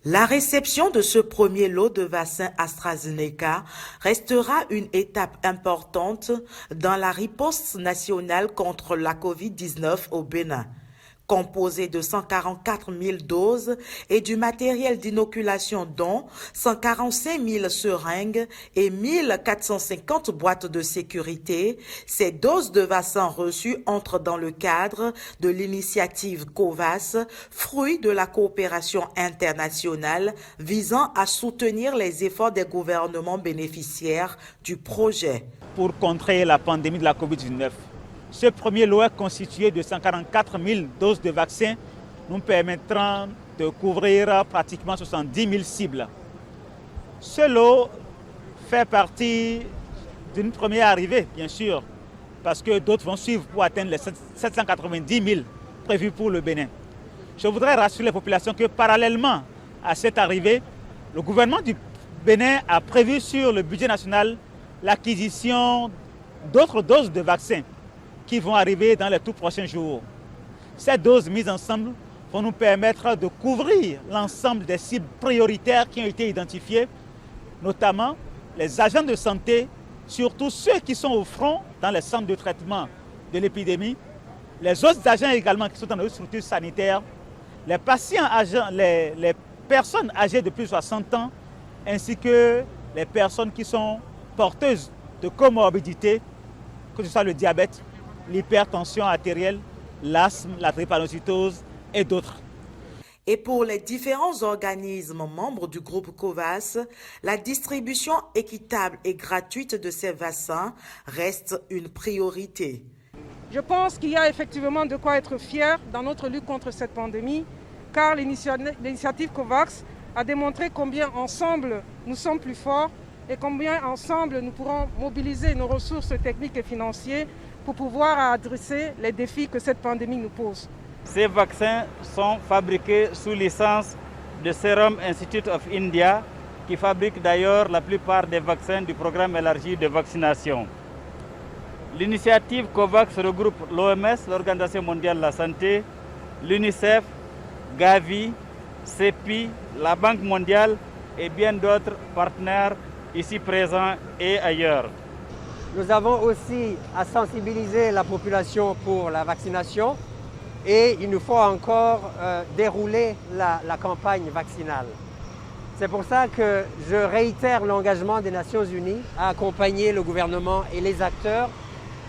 La réception de ce premier lot de vaccins AstraZeneca restera une étape importante dans la riposte nationale contre la COVID-19 au Bénin. Composé de 144 000 doses et du matériel d'inoculation dont 145 000 seringues et 1 450 boîtes de sécurité, ces doses de vaccins reçues entrent dans le cadre de l'initiative COVAX, fruit de la coopération internationale visant à soutenir les efforts des gouvernements bénéficiaires du projet. Pour contrer la pandémie de la COVID-19. Ce premier lot est constitué de 144 000 doses de vaccins nous permettront de couvrir pratiquement 70 000 cibles. Ce lot fait partie d'une première arrivée, bien sûr, parce que d'autres vont suivre pour atteindre les 790 000 prévus pour le Bénin. Je voudrais rassurer les populations que parallèlement à cette arrivée, le gouvernement du Bénin a prévu sur le budget national l'acquisition d'autres doses de vaccins qui vont arriver dans les tout prochains jours. Ces doses mises ensemble vont nous permettre de couvrir l'ensemble des cibles prioritaires qui ont été identifiées, notamment les agents de santé, surtout ceux qui sont au front dans les centres de traitement de l'épidémie, les autres agents également qui sont dans les structures sanitaires, les patients âgés, les personnes âgées de plus de 60 ans, ainsi que les personnes qui sont porteuses de comorbidités, que ce soit le diabète, l'hypertension artérielle, l'asthme, la drépanocytose et d'autres. Et pour les différents organismes membres du groupe COVAX, la distribution équitable et gratuite de ces vaccins reste une priorité. Je pense qu'il y a effectivement de quoi être fier dans notre lutte contre cette pandémie, car l'initiative COVAX a démontré combien ensemble nous sommes plus forts et combien ensemble nous pourrons mobiliser nos ressources techniques et financières pour pouvoir adresser les défis que cette pandémie nous pose. Ces vaccins sont fabriqués sous licence de Serum Institute of India, qui fabrique d'ailleurs la plupart des vaccins du programme élargi de vaccination. L'initiative COVAX regroupe l'OMS, l'Organisation mondiale de la santé, l'UNICEF, Gavi, CEPI, la Banque mondiale et bien d'autres partenaires ici présents et ailleurs. Nous avons aussi à sensibiliser la population pour la vaccination et il nous faut encore dérouler la campagne vaccinale. C'est pour ça que je réitère l'engagement des Nations Unies à accompagner le gouvernement et les acteurs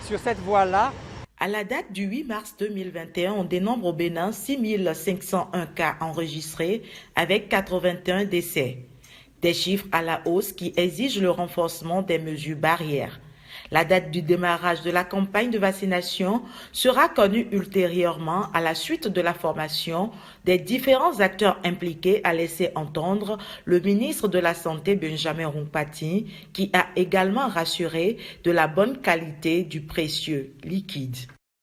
sur cette voie-là. À la date du 8 mars 2021, on dénombre au Bénin 6 501 cas enregistrés avec 81 décès. Des chiffres à la hausse qui exigent le renforcement des mesures barrières. La date du démarrage de la campagne de vaccination sera connue ultérieurement à la suite de la formation des différents acteurs impliqués, a laissé entendre le ministre de la Santé Benjamin Rumpati, qui a également rassuré de la bonne qualité du précieux liquide.